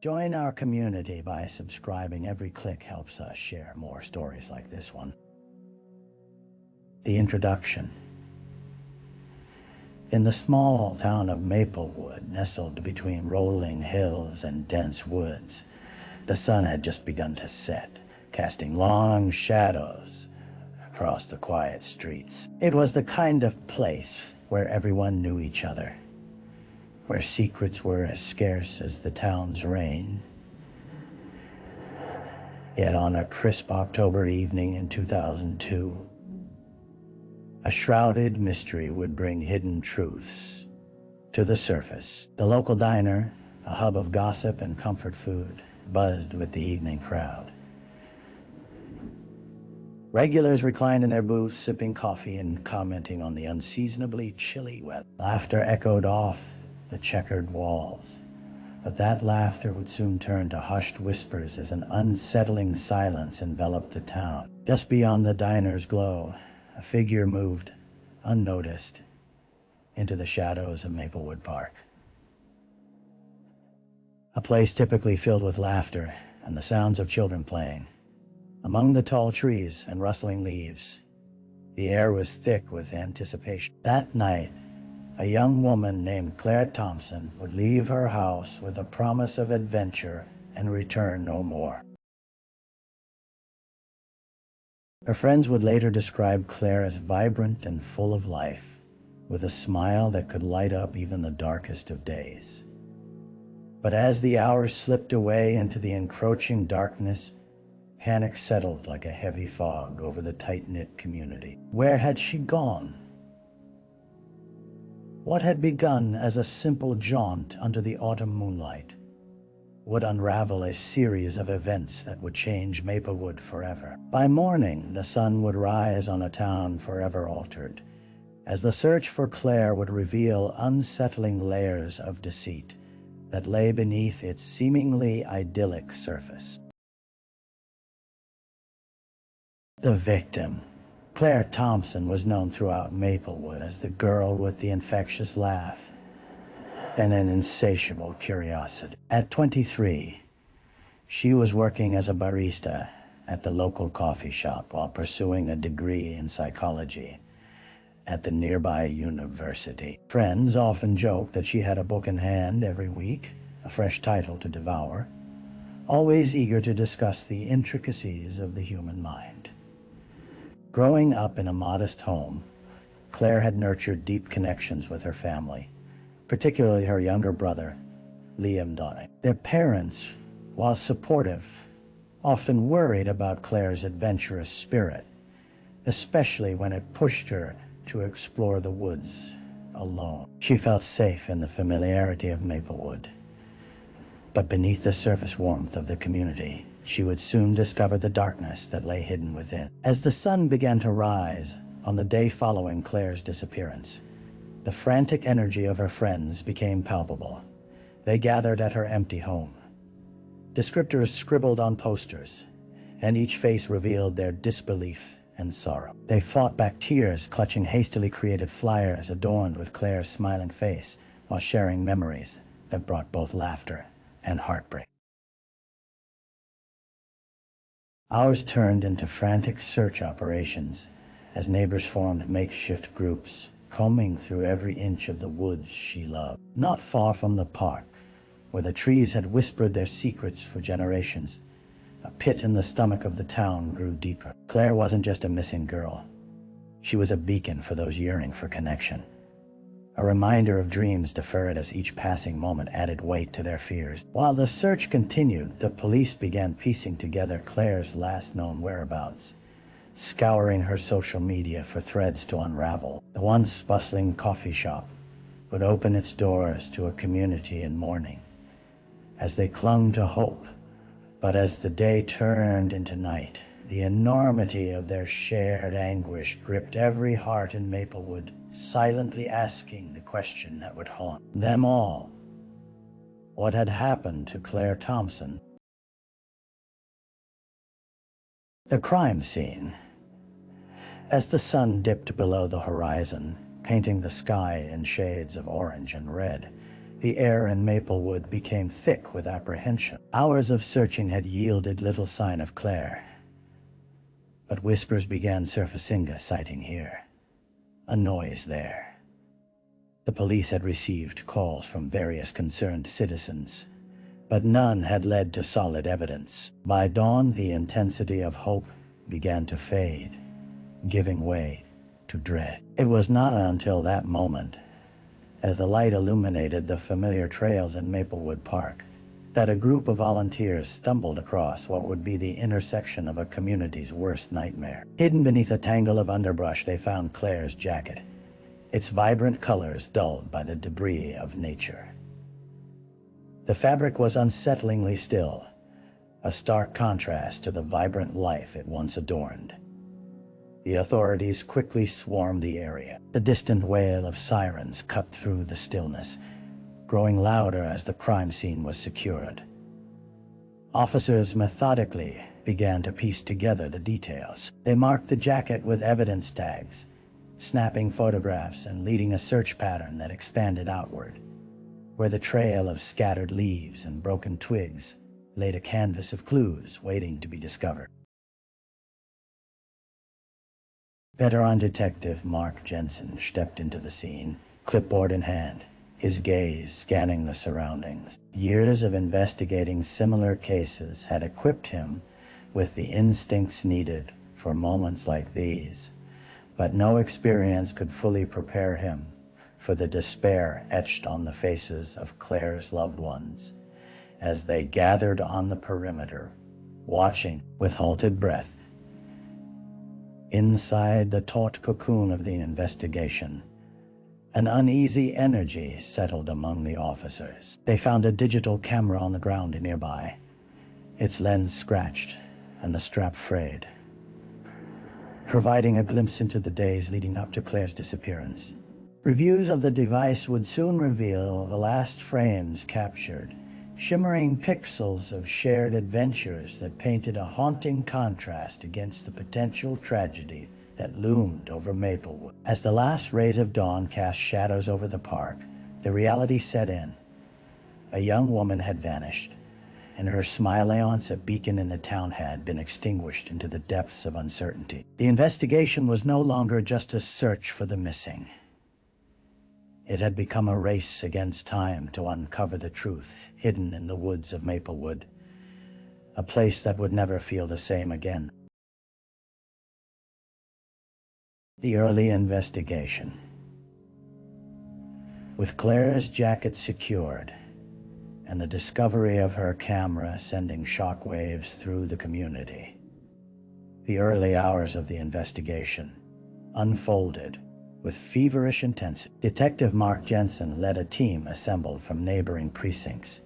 Join our community by subscribing. Every click helps us share more stories like this one. The introduction. In the small town of Maplewood, nestled between rolling hills and dense woods, the sun had just begun to set, casting long shadows across the quiet streets. It was the kind of place where everyone knew each other, where secrets were as scarce as the town's rain. Yet on a crisp October evening in 2002, a shrouded mystery would bring hidden truths to the surface. The local diner, a hub of gossip and comfort food, buzzed with the evening crowd. Regulars reclined in their booths, sipping coffee and commenting on the unseasonably chilly weather. Laughter echoed off the checkered walls, but that laughter would soon turn to hushed whispers as an unsettling silence enveloped the town. Just beyond the diner's glow, a figure moved, unnoticed, into the shadows of Maplewood Park. A place typically filled with laughter and the sounds of children playing. Among the tall trees and rustling leaves, the air was thick with anticipation. That night, a young woman named Claire Thompson would leave her house with a promise of adventure and return no more. Her friends would later describe Claire as vibrant and full of life, with a smile that could light up even the darkest of days. But as the hours slipped away into the encroaching darkness, panic settled like a heavy fog over the tight-knit community. Where had she gone? What had begun as a simple jaunt under the autumn moonlight would unravel a series of events that would change Maplewood forever. By morning, the sun would rise on a town forever altered, as the search for Claire would reveal unsettling layers of deceit that lay beneath its seemingly idyllic surface. The victim, Claire Thompson, was known throughout Maplewood as the girl with the infectious laugh and an insatiable curiosity. At 23, she was working as a barista at the local coffee shop while pursuing a degree in psychology at the nearby university. Friends often joked that she had a book in hand every week, a fresh title to devour, always eager to discuss the intricacies of the human mind. Growing up in a modest home, Claire had nurtured deep connections with her family, particularly her younger brother, Liam Donning. Their parents, while supportive, often worried about Claire's adventurous spirit, especially when it pushed her to explore the woods alone. She felt safe in the familiarity of Maplewood, but beneath the surface warmth of the community, she would soon discover the darkness that lay hidden within. As the sun began to rise on the day following Claire's disappearance, the frantic energy of her friends became palpable. They gathered at her empty home. Descriptors scribbled on posters, and each face revealed their disbelief and sorrow. They fought back tears, clutching hastily created flyers adorned with Claire's smiling face, while sharing memories that brought both laughter and heartbreak. Hours turned into frantic search operations as neighbors formed makeshift groups, combing through every inch of the woods she loved. Not far from the park, where the trees had whispered their secrets for generations, a pit in the stomach of the town grew deeper. Claire wasn't just a missing girl. She was a beacon for those yearning for connection, a reminder of dreams deferred as each passing moment added weight to their fears. While the search continued, the police began piecing together Claire's last known whereabouts, scouring her social media for threads to unravel. The once bustling coffee shop would open its doors to a community in mourning as they clung to hope. But as the day turned into night, the enormity of their shared anguish gripped every heart in Maplewood, silently asking the question that would haunt them all. What had happened to Claire Thompson? The crime scene. As the sun dipped below the horizon, painting the sky in shades of orange and red, The air in Maplewood became thick with apprehension. Hours of searching had yielded little sign of Claire, but whispers began surfacing, a sighting here, a noise there. The police had received calls from various concerned citizens, but none had led to solid evidence. By dawn, the intensity of hope began to fade, giving way to dread. It was not until that moment, as the light illuminated the familiar trails in Maplewood Park, that a group of volunteers stumbled across what would be the intersection of a community's worst nightmare. Hidden beneath a tangle of underbrush, they found Claire's jacket, its vibrant colors dulled by the debris of nature. The fabric was unsettlingly still, a stark contrast to the vibrant life it once adorned. The authorities quickly swarmed the area. The distant wail of sirens cut through the stillness, growing louder as the crime scene was secured. Officers methodically began to piece together the details. They marked the jacket with evidence tags, snapping photographs and leading a search pattern that expanded outward, where the trail of scattered leaves and broken twigs laid a canvas of clues waiting to be discovered. Veteran Detective Mark Jensen stepped into the scene, clipboard in hand, his gaze scanning the surroundings. Years of investigating similar cases had equipped him with the instincts needed for moments like these, but no experience could fully prepare him for the despair etched on the faces of Claire's loved ones as they gathered on the perimeter, watching with halted breath. Inside the taut cocoon of the investigation, an uneasy energy settled among the officers. They found a digital camera on the ground nearby, its lens scratched and the strap frayed, providing a glimpse into the days leading up to Claire's disappearance. Reviews of the device would soon reveal the last frames captured, shimmering pixels of shared adventures that painted a haunting contrast against the potential tragedy that loomed over Maplewood. As the last rays of dawn cast shadows over the park, the reality set in. A young woman had vanished, and her smile-a beacon in the town had been extinguished into the depths of uncertainty. The investigation was no longer just a search for the missing. It had become a race against time to uncover the truth hidden in the woods of Maplewood, a place that would never feel the same again. The early investigation. With Claire's jacket secured, and the discovery of her camera sending shockwaves through the community, the early hours of the investigation unfolded with feverish intensity. Detective Mark Jensen led a team assembled from neighboring precincts,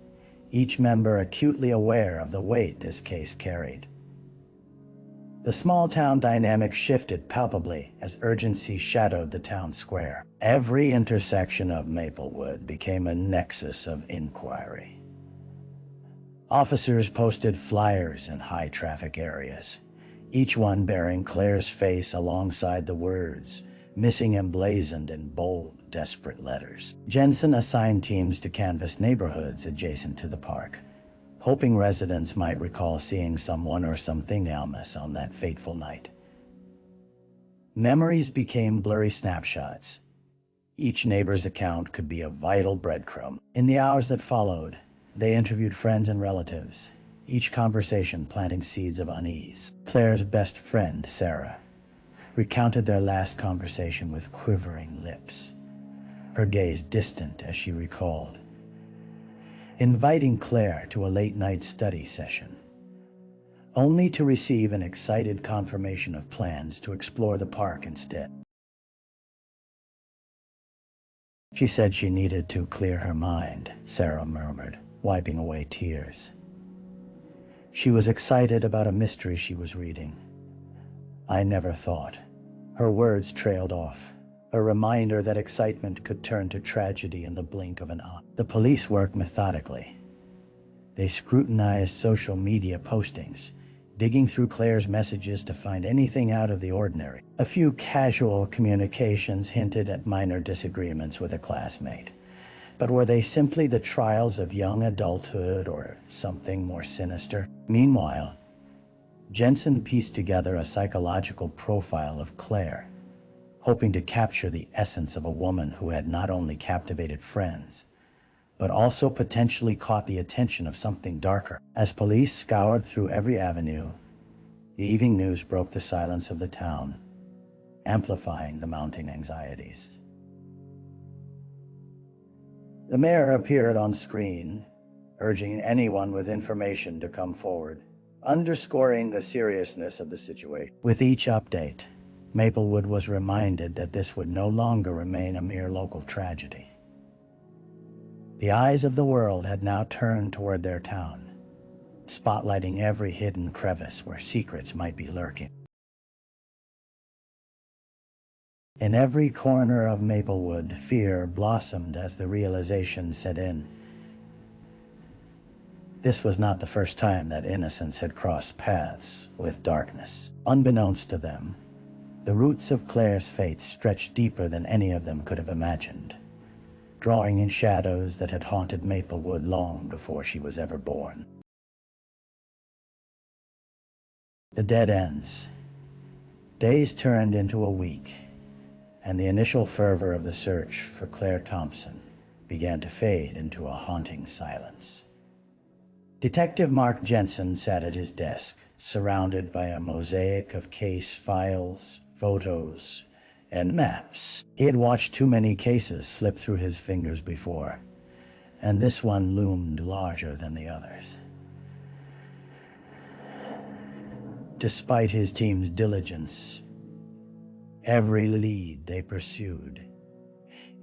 each member acutely aware of the weight this case carried. The small-town dynamic shifted palpably as urgency shadowed the town square. Every intersection of Maplewood became a nexus of inquiry. Officers posted flyers in high-traffic areas, each one bearing Claire's face alongside the words "missing" emblazoned in bold, desperate letters. Jensen assigned teams to canvass neighborhoods adjacent to the park, hoping residents might recall seeing someone or something ominous on that fateful night. Memories became blurry snapshots. Each neighbor's account could be a vital breadcrumb. In the hours that followed, they interviewed friends and relatives, each conversation planting seeds of unease. Claire's best friend, Sarah, recounted their last conversation with quivering lips, her gaze distant as she recalled, inviting Claire to a late-night study session, only to receive an excited confirmation of plans to explore the park instead. She said she needed to clear her mind, Sarah murmured, wiping away tears. She was excited about a mystery she was reading. "I never thought." Her words trailed off, a reminder that excitement could turn to tragedy in the blink of an eye. The police worked methodically. They scrutinized social media postings, digging through Claire's messages to find anything out of the ordinary. A few casual communications hinted at minor disagreements with a classmate, But were they simply the trials of young adulthood or something more sinister? Meanwhile, Jensen pieced together a psychological profile of Claire, hoping to capture the essence of a woman who had not only captivated friends, but also potentially caught the attention of something darker. As police scoured through every avenue, the evening news broke the silence of the town, amplifying the mounting anxieties. The mayor appeared on screen, urging anyone with information to come forward, underscoring the seriousness of the situation. With each update, Maplewood was reminded that this would no longer remain a mere local tragedy. The eyes of the world had now turned toward their town, spotlighting every hidden crevice where secrets might be lurking. In every corner of Maplewood, fear blossomed as the realization set in. This was not the first time that Innocence had crossed paths with darkness. Unbeknownst to them, the roots of Claire's fate stretched deeper than any of them could have imagined, drawing in shadows that had haunted Maplewood long before she was ever born. The dead ends. Days turned into a week, and the initial fervor of the search for Claire Thompson began to fade into a haunting silence. Detective Mark Jensen sat at his desk, surrounded by a mosaic of case files, photos, and maps. He had watched too many cases slip through his fingers before, and this one loomed larger than the others. Despite his team's diligence, every lead they pursued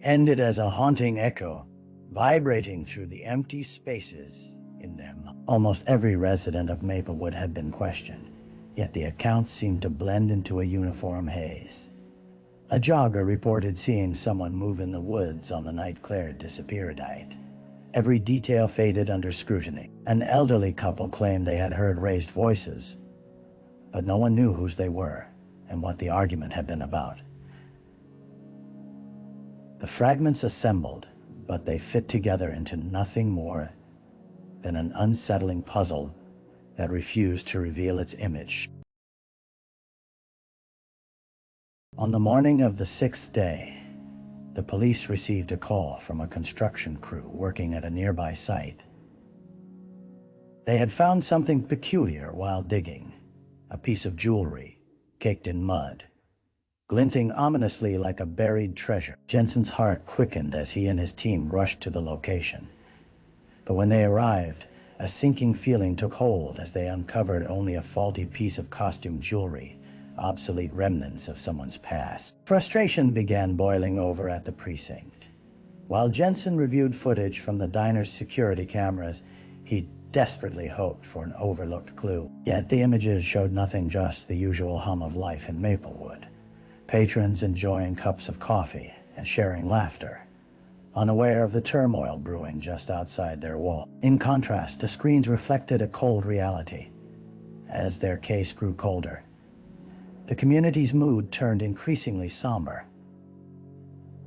ended as a haunting echo, vibrating through the empty spaces in them. Almost every resident of Maplewood had been questioned, yet the accounts seemed to blend into a uniform haze. A jogger reported seeing someone move in the woods on the night Claire disappeared. Every detail faded under scrutiny. An elderly couple claimed they had heard raised voices, but no one knew whose they were and what the argument had been about. The fragments assembled, but they fit together into nothing more than an unsettling puzzle that refused to reveal its image. On the morning of the 6th day, the police received a call from a construction crew working at a nearby site. They had found something peculiar while digging, a piece of jewelry caked in mud, glinting ominously like a buried treasure. Jensen's heart quickened as he and his team rushed to the location. But when they arrived, a sinking feeling took hold as they uncovered only a faulty piece of costume jewelry, obsolete remnants of someone's past. Frustration began boiling over at the precinct. While Jensen reviewed footage from the diner's security cameras, he desperately hoped for an overlooked clue. Yet the images showed nothing, just the usual hum of life in Maplewood. Patrons enjoying cups of coffee and sharing laughter, unaware of the turmoil brewing just outside their wall. In contrast, the screens reflected a cold reality. As their case grew colder, the community's mood turned increasingly somber.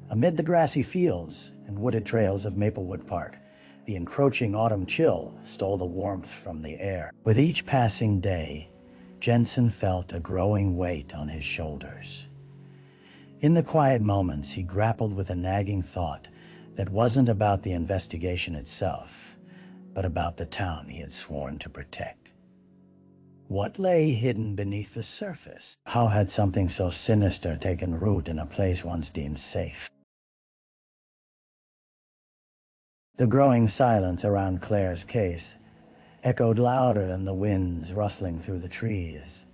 Amid the grassy fields and wooded trails of Maplewood Park, the encroaching autumn chill stole the warmth from the air. With each passing day, Jensen felt a growing weight on his shoulders. In the quiet moments, he grappled with a nagging thought that wasn't about the investigation itself, but about the town he had sworn to protect. What lay hidden beneath the surface? How had something so sinister taken root in a place once deemed safe? The growing silence around Claire's case echoed louder than the winds rustling through the trees,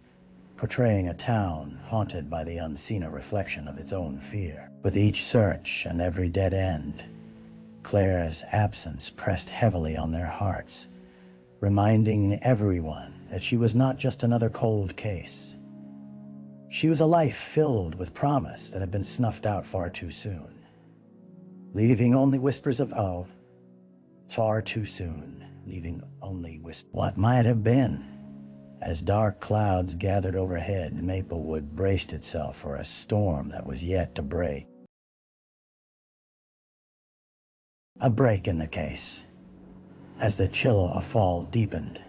portraying a town haunted by the unseen reflection of its own fear. With each search and every dead end, Claire's absence pressed heavily on their hearts, reminding everyone that she was not just another cold case. She was a life filled with promise that had been snuffed out far too soon, leaving only whispers of far too soon, leaving only whispers. What might have been? As dark clouds gathered overhead, Maplewood braced itself for a storm that was yet to break. A break in the case. As the chill of fall deepened,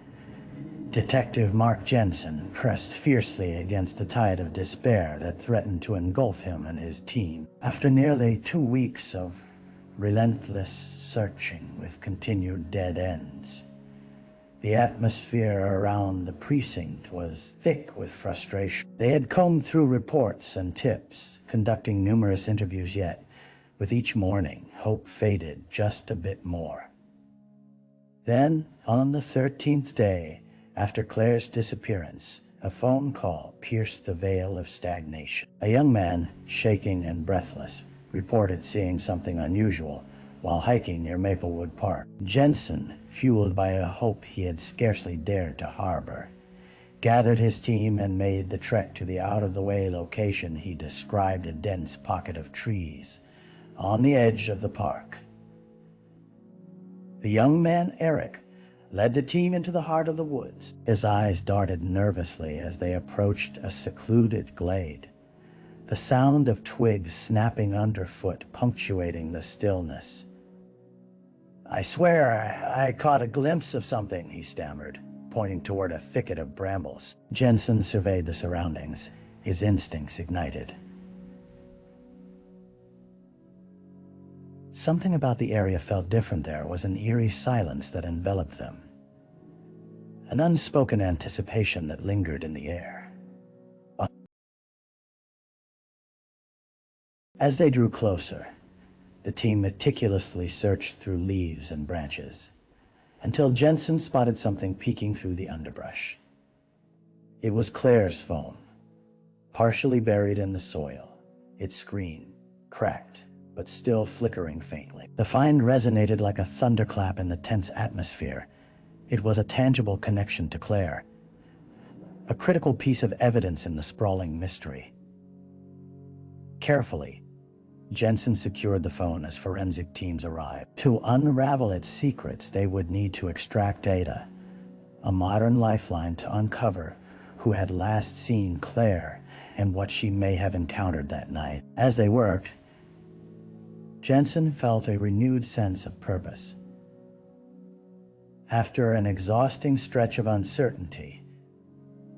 Detective Mark Jensen pressed fiercely against the tide of despair that threatened to engulf him and his team. After nearly 2 weeks of relentless searching with continued dead ends, the atmosphere around the precinct was thick with frustration. They had combed through reports and tips, conducting numerous interviews, yet with each morning, hope faded just a bit more. Then, on the 13th day after Claire's disappearance, a phone call pierced the veil of stagnation. A young man, shaking and breathless, reported seeing something unusual while hiking near Maplewood Park. Jensen, fueled by a hope he had scarcely dared to harbor, gathered his team and made the trek to the out-of-the-way location he described: a dense pocket of trees on the edge of the park. The young man, Eric, led the team into the heart of the woods. His eyes darted nervously as they approached a secluded glade, the sound of twigs snapping underfoot punctuating the stillness. "I swear I caught a glimpse of something," he stammered, pointing toward a thicket of brambles. Jensen surveyed the surroundings, his instincts ignited. Something about the area felt different. There was an eerie silence that enveloped them, an unspoken anticipation that lingered in the air. As they drew closer, the team meticulously searched through leaves and branches, until Jensen spotted something peeking through the underbrush. It was Claire's phone, partially buried in the soil, its screen cracked, but still flickering faintly. The find resonated like a thunderclap in the tense atmosphere. It was a tangible connection to Claire, a critical piece of evidence in the sprawling mystery. Carefully, Jensen secured the phone as forensic teams arrived. To unravel its secrets, they would need to extract data, a modern lifeline to uncover who had last seen Claire and what she may have encountered that night. As they worked, Jensen felt a renewed sense of purpose. After an exhausting stretch of uncertainty,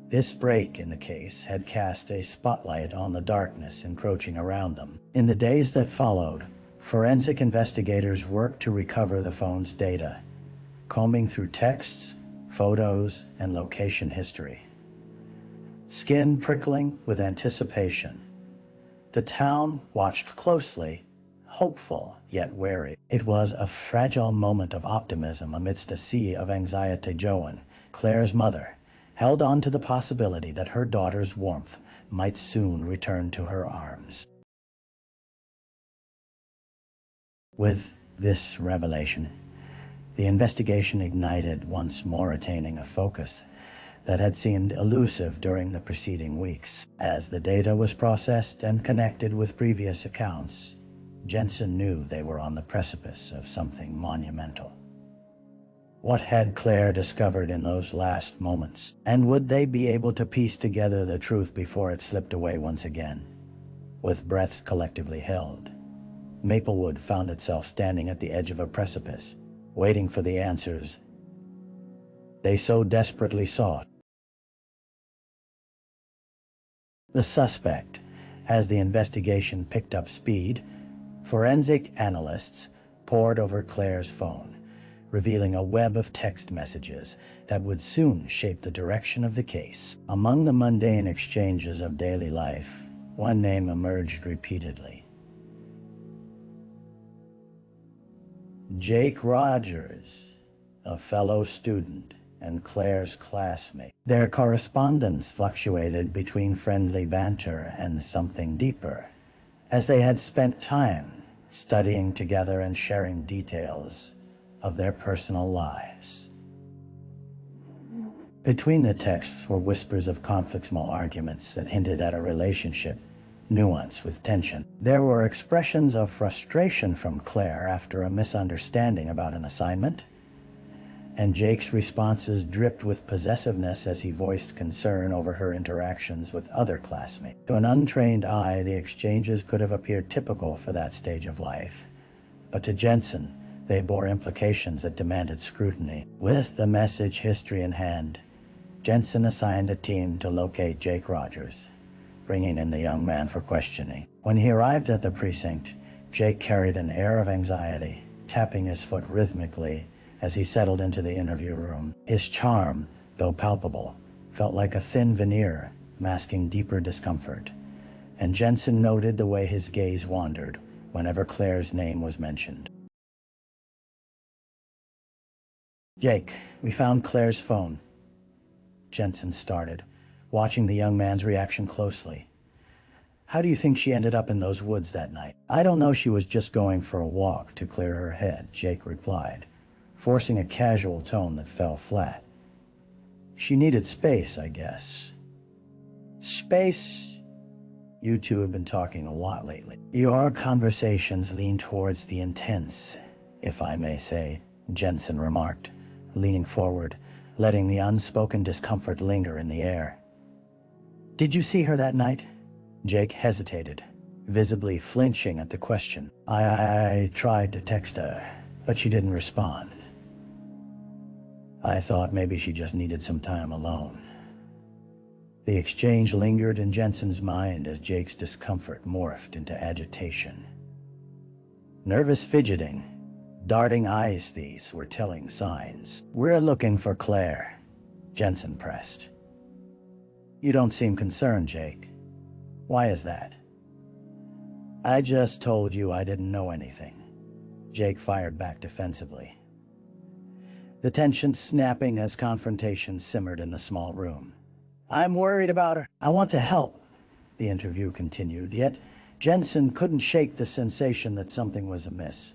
this break in the case had cast a spotlight on the darkness encroaching around them. In the days that followed, forensic investigators worked to recover the phone's data, combing through texts, photos, and location history. Skin prickling with anticipation, the town watched closely, hopeful yet wary. It was a fragile moment of optimism amidst a sea of anxiety. Joan, Claire's mother, held on to the possibility that her daughter's warmth might soon return to her arms. With this revelation, the investigation ignited once more, attaining a focus that had seemed elusive during the preceding weeks. As the data was processed and connected with previous accounts, Jensen knew they were on the precipice of something monumental. What had Claire discovered in those last moments? And would they be able to piece together the truth before it slipped away once again? With breaths collectively held, Maplewood found itself standing at the edge of a precipice, waiting for the answers they so desperately sought. The suspect. As the investigation picked up speed, forensic analysts pored over Claire's phone, revealing a web of text messages that would soon shape the direction of the case. Among the mundane exchanges of daily life, one name emerged repeatedly: Jake Rogers, a fellow student and Claire's classmate. Their correspondence fluctuated between friendly banter and something deeper, as they had spent time studying together and sharing details of their personal lives. Between the texts were whispers of conflict, small arguments that hinted at a relationship, nuanced with tension. There were expressions of frustration from Claire after a misunderstanding about an assignment, and Jake's responses dripped with possessiveness as he voiced concern over her interactions with other classmates. To an untrained eye, the exchanges could have appeared typical for that stage of life, but to Jensen, They bore implications that demanded scrutiny. With the message history in hand, Jensen assigned a team to locate Jake Rogers, bringing in the young man for questioning. When he arrived at the precinct, Jake carried an air of anxiety, tapping his foot rhythmically as he settled into the interview room. His charm, though palpable, felt like a thin veneer, masking deeper discomfort. And Jensen noted the way his gaze wandered whenever Claire's name was mentioned. "Jake, we found Claire's phone," Jensen started, watching the young man's reaction closely. "How do you think she ended up in those woods that night?" "I don't know, she was just going for a walk to clear her head," Jake replied, forcing a casual tone that fell flat. "She needed space, I guess." "Space? You two have been talking a lot lately." "Your conversations lean towards the intense, if I may say," Jensen remarked, leaning forward, letting the unspoken discomfort linger in the air. "Did you see her that night?" Jake hesitated, visibly flinching at the question. I tried to text her, but she didn't respond. I thought maybe she just needed some time alone." The exchange lingered in Jensen's mind as Jake's discomfort morphed into agitation. Nervous fidgeting, darting eyes, these were telling signs. "We're looking for Claire," Jensen pressed. "You don't seem concerned, Jake. Why is that?" "I just told you I didn't know anything," Jake fired back defensively, the tension snapping as confrontation simmered in the small room. "I'm worried about her. I want to help," the interview continued, yet Jensen couldn't shake the sensation that something was amiss.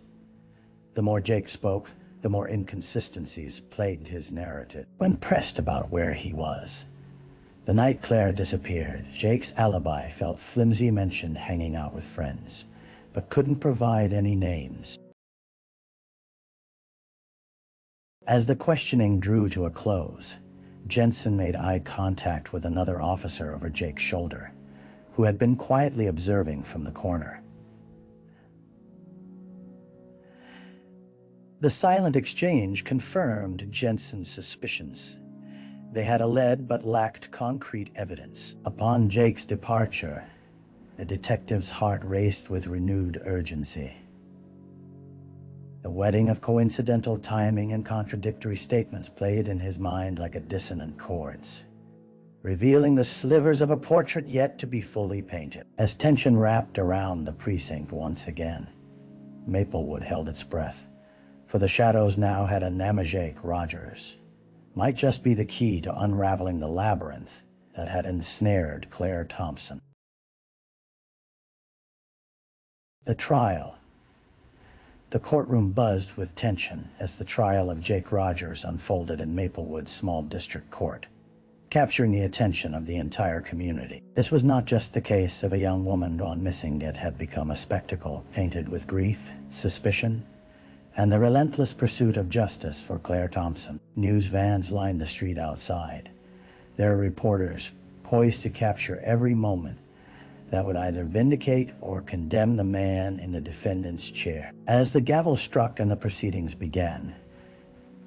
The more Jake spoke, the more inconsistencies plagued his narrative. When pressed about where he was, the night Claire disappeared, Jake's alibi felt flimsy, mentioned hanging out with friends, but couldn't provide any names. As the questioning drew to a close, Jensen made eye contact with another officer over Jake's shoulder, who had been quietly observing from the corner. The silent exchange confirmed Jensen's suspicions. They had alleged but lacked concrete evidence. Upon Jake's departure, the detective's heart raced with renewed urgency. The wedding of coincidental timing and contradictory statements played in his mind like a dissonant chords, revealing the slivers of a portrait yet to be fully painted. As tension wrapped around the precinct once again, Maplewood held its breath, for the Shadows now had a Jake Rogers. Might just be the key to unraveling the labyrinth that had ensnared Claire Thompson. The trial. The courtroom buzzed with tension as the trial of Jake Rogers unfolded in Maplewood's small district court, capturing the attention of the entire community. This was not just the case of a young woman gone missing. It had become a spectacle painted with grief, suspicion, and the relentless pursuit of justice for Claire Thompson. News vans lined the street outside, their reporters poised to capture every moment that would either vindicate or condemn the man in the defendant's chair. As the gavel struck and the proceedings began,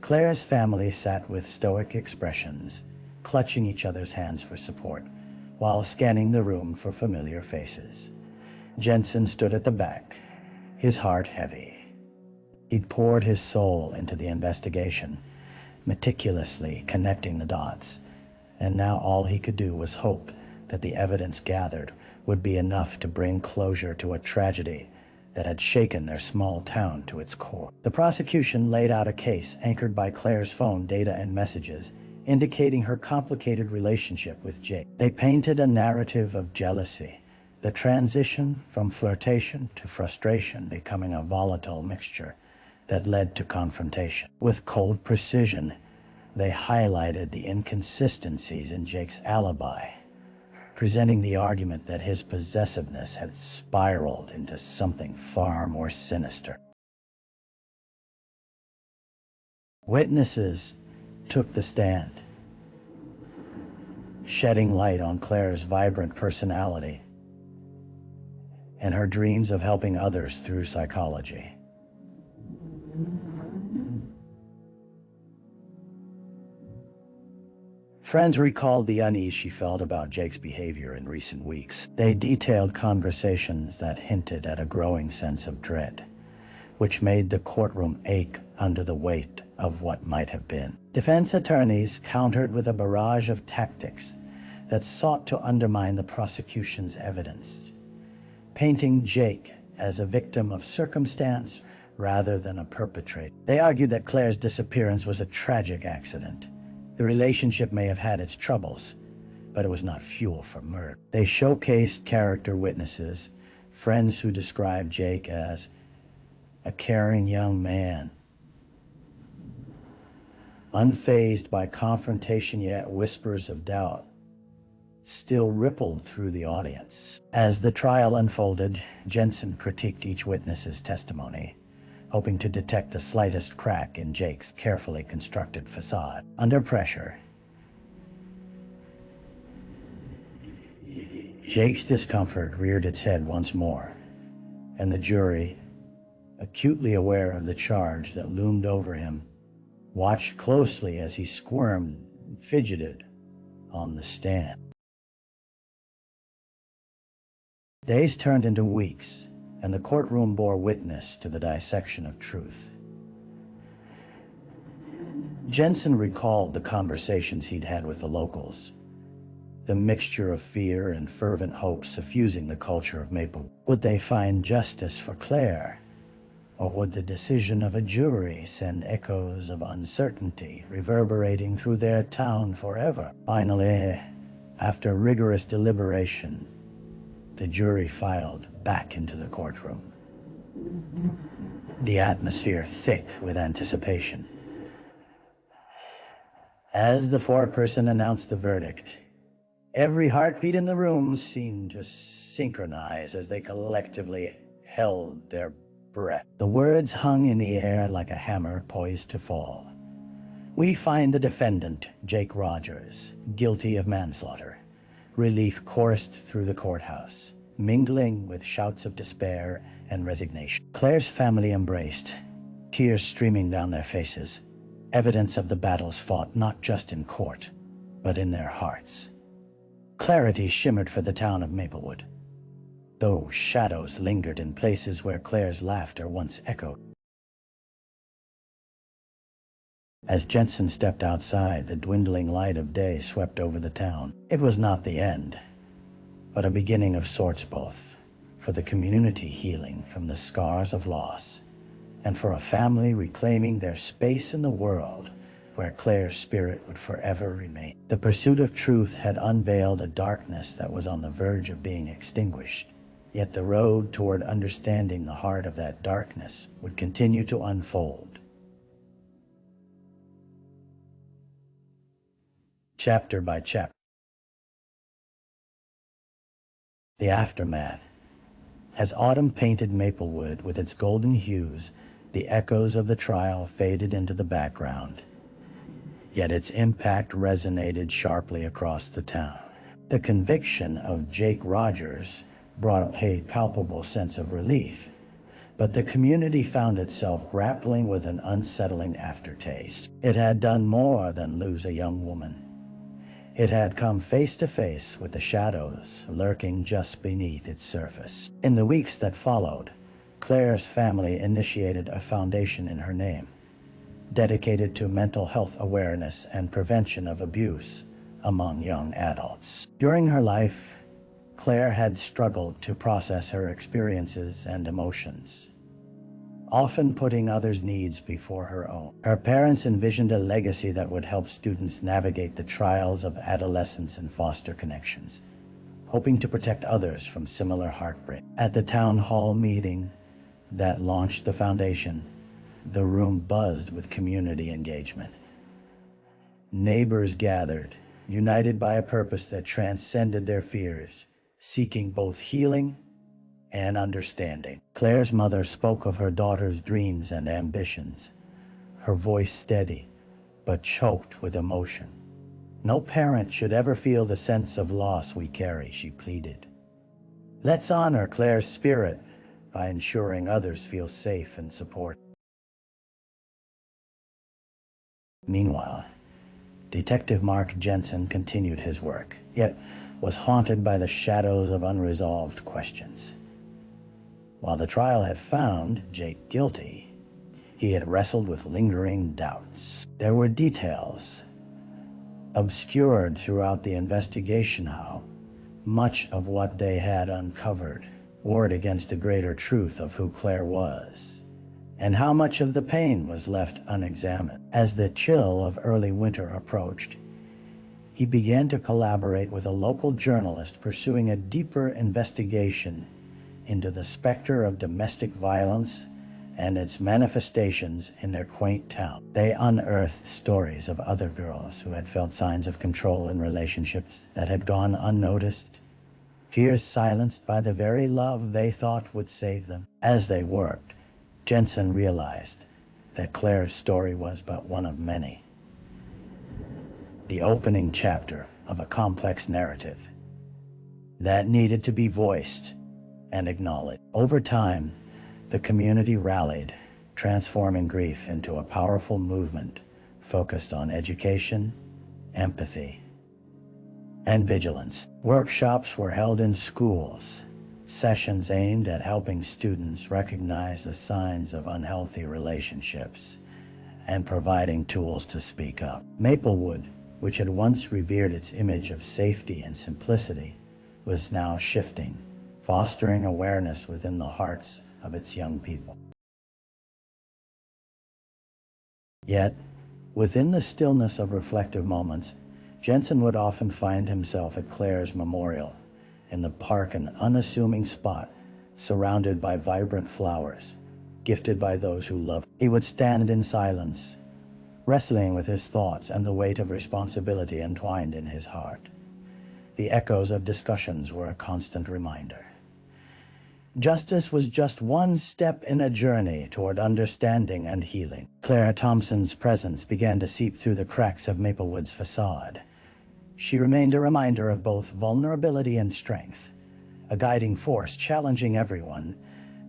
Claire's family sat with stoic expressions, clutching each other's hands for support, while scanning the room for familiar faces. Jensen stood at the back, his heart heavy. He'd poured his soul into the investigation, meticulously connecting the dots, and now all he could do was hope that the evidence gathered would be enough to bring closure to a tragedy that had shaken their small town to its core. The prosecution laid out a case anchored by Claire's phone data and messages, indicating her complicated relationship with Jake. They painted a narrative of jealousy, the transition from flirtation to frustration becoming a volatile mixture that led to confrontation. With cold precision, they highlighted the inconsistencies in Jake's alibi, presenting the argument that his possessiveness had spiraled into something far more sinister. Witnesses took the stand, shedding light on Claire's vibrant personality and her dreams of helping others through psychology. Friends recalled the unease she felt about Jake's behavior in recent weeks. They detailed conversations that hinted at a growing sense of dread, which made the courtroom ache under the weight of what might have been. Defense attorneys countered with a barrage of tactics that sought to undermine the prosecution's evidence, painting Jake as a victim of circumstance rather than a perpetrator. They argued that Claire's disappearance was a tragic accident. The relationship may have had its troubles, but it was not fuel for murder. They showcased character witnesses, friends who described Jake as a caring young man, unfazed by confrontation, yet whispers of doubt still rippled through the audience. As the trial unfolded, Jensen critiqued each witness's testimony, hoping to detect the slightest crack in Jake's carefully constructed facade. Under pressure, Jake's discomfort reared its head once more, and the jury, acutely aware of the charge that loomed over him, watched closely as he squirmed and fidgeted on the stand. Days turned into weeks, and the courtroom bore witness to the dissection of truth. Jensen recalled the conversations he'd had with the locals, the mixture of fear and fervent hope suffusing the culture of Maplewood. Would they find justice for Claire, or would the decision of a jury send echoes of uncertainty reverberating through their town forever? Finally, after rigorous deliberation, the jury filed back into the courtroom, the atmosphere thick with anticipation. As the foreperson announced the verdict, every heartbeat in the room seemed to synchronize as they collectively held their breath. The words hung in the air like a hammer poised to fall. We find the defendant, Jake Rogers, guilty of manslaughter. Relief coursed through the courthouse, mingling with shouts of despair and resignation. Claire's family embraced, tears streaming down their faces, evidence of the battles fought not just in court, but in their hearts. Clarity shimmered for the town of Maplewood, though shadows lingered in places where Claire's laughter once echoed. As Jensen stepped outside, the dwindling light of day swept over the town. It was not the end, but a beginning of sorts, both for the community healing from the scars of loss, and for a family reclaiming their space in the world where Claire's spirit would forever remain. The pursuit of truth had unveiled a darkness that was on the verge of being extinguished, yet the road toward understanding the heart of that darkness would continue to unfold. Chapter by chapter. The aftermath. As autumn painted Maplewood with its golden hues, the echoes of the trial faded into the background, yet its impact resonated sharply across the town. The conviction of Jake Rogers brought a palpable sense of relief, but the community found itself grappling with an unsettling aftertaste. It had done more than lose a young woman. It had come face to face with the shadows lurking just beneath its surface. In the weeks that followed, Claire's family initiated a foundation in her name, dedicated to mental health awareness and prevention of abuse among young adults. During her life, Claire had struggled to process her experiences and emotions, often putting others' needs before her own. Her parents envisioned a legacy that would help students navigate the trials of adolescence and foster connections, hoping to protect others from similar heartbreak. At the town hall meeting that launched the foundation, the room buzzed with community engagement. Neighbors gathered, united by a purpose that transcended their fears, seeking both healing and understanding. Claire's mother spoke of her daughter's dreams and ambitions, her voice steady, but choked with emotion. No parent should ever feel the sense of loss we carry, she pleaded. Let's honor Claire's spirit by ensuring others feel safe and supported. Meanwhile, Detective Mark Jensen continued his work, yet was haunted by the shadows of unresolved questions. While the trial had found Jake guilty, he had wrestled with lingering doubts. There were details obscured throughout the investigation how much of what they had uncovered warred against the greater truth of who Claire was, and how much of the pain was left unexamined. As the chill of early winter approached, he began to collaborate with a local journalist pursuing a deeper investigation into the specter of domestic violence and its manifestations in their quaint town. They unearthed stories of other girls who had felt signs of control in relationships that had gone unnoticed, fears silenced by the very love they thought would save them. As they worked, Jensen realized that Claire's story was but one of many, the opening chapter of a complex narrative that needed to be voiced and acknowledged. Over time, the community rallied, transforming grief into a powerful movement focused on education, empathy, and vigilance. Workshops were held in schools, sessions aimed at helping students recognize the signs of unhealthy relationships and providing tools to speak up. Maplewood, which had once revered its image of safety and simplicity, was now shifting, fostering awareness within the hearts of its young people. Yet, within the stillness of reflective moments, Jensen would often find himself at Claire's memorial, in the park, an unassuming spot surrounded by vibrant flowers, gifted by those who loved. He would stand in silence, wrestling with his thoughts and the weight of responsibility entwined in his heart. The echoes of discussions were a constant reminder. Justice was just one step in a journey toward understanding and healing. Claire Thompson's presence began to seep through the cracks of Maplewood's facade. She remained a reminder of both vulnerability and strength, a guiding force challenging everyone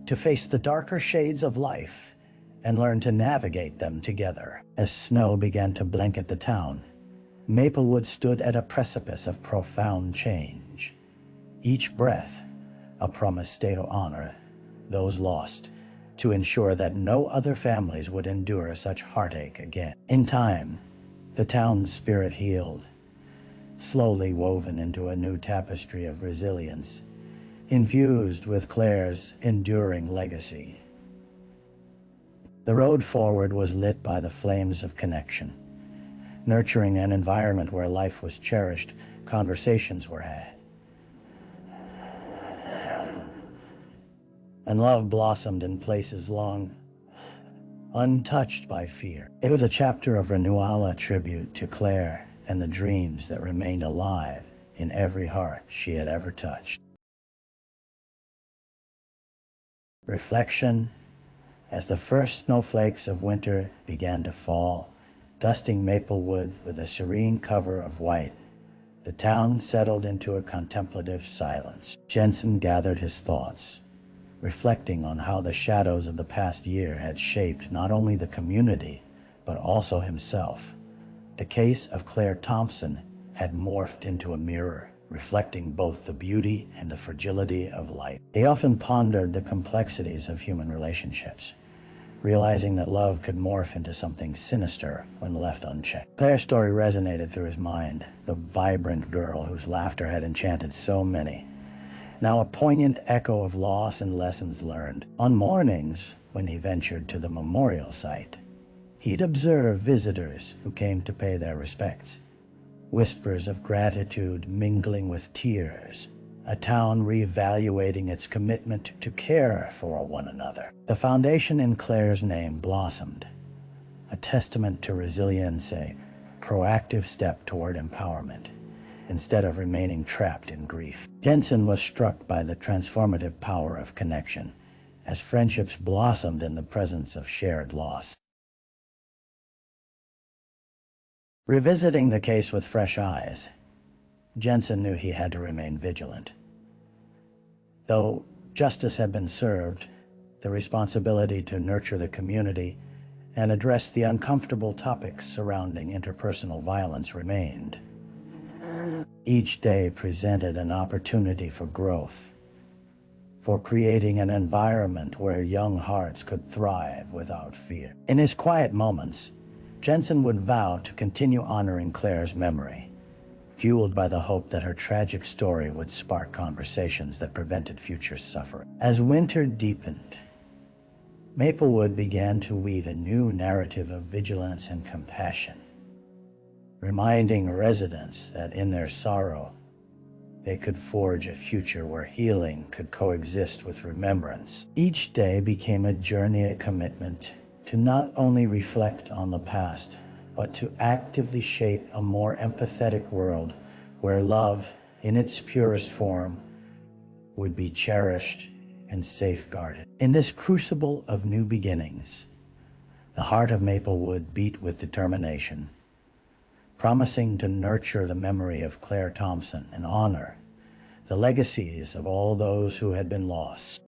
to face the darker shades of life and learn to navigate them together. As snow began to blanket the town, Maplewood stood at a precipice of profound change. Each breath a promise to honor those lost, to ensure that no other families would endure such heartache again. In time, the town's spirit healed, slowly woven into a new tapestry of resilience, infused with Claire's enduring legacy. The road forward was lit by the flames of connection, nurturing an environment where life was cherished, conversations were had, and love blossomed in places long untouched by fear. It was a chapter of renewal, a tribute to Claire and the dreams that remained alive in every heart she had ever touched. Reflection. As the first snowflakes of winter began to fall, dusting Maplewood with a serene cover of white, the town settled into a contemplative silence. Jensen gathered his thoughts, reflecting on how the shadows of the past year had shaped not only the community, but also himself. The case of Claire Thompson had morphed into a mirror, reflecting both the beauty and the fragility of life. He often pondered the complexities of human relationships, realizing that love could morph into something sinister when left unchecked. Claire's story resonated through his mind, the vibrant girl whose laughter had enchanted so many, now a poignant echo of loss and lessons learned. On mornings, when he ventured to the memorial site, he'd observe visitors who came to pay their respects, whispers of gratitude mingling with tears, a town reevaluating its commitment to care for one another. The foundation in Claire's name blossomed, a testament to resilience, a proactive step toward empowerment, instead of remaining trapped in grief. Jensen was struck by the transformative power of connection, as friendships blossomed in the presence of shared loss. Revisiting the case with fresh eyes, Jensen knew he had to remain vigilant. Though justice had been served, the responsibility to nurture the community and address the uncomfortable topics surrounding interpersonal violence remained. Each day presented an opportunity for growth, for creating an environment where young hearts could thrive without fear. In his quiet moments, Jensen would vow to continue honoring Claire's memory, fueled by the hope that her tragic story would spark conversations that prevented future suffering. As winter deepened, Maplewood began to weave a new narrative of vigilance and compassion, reminding residents that in their sorrow, they could forge a future where healing could coexist with remembrance. Each day became a journey, a commitment to not only reflect on the past, but to actively shape a more empathetic world where love, in its purest form, would be cherished and safeguarded. In this crucible of new beginnings, the heart of Maplewood beat with determination, promising to nurture the memory of Claire Thompson and honor the legacies of all those who had been lost.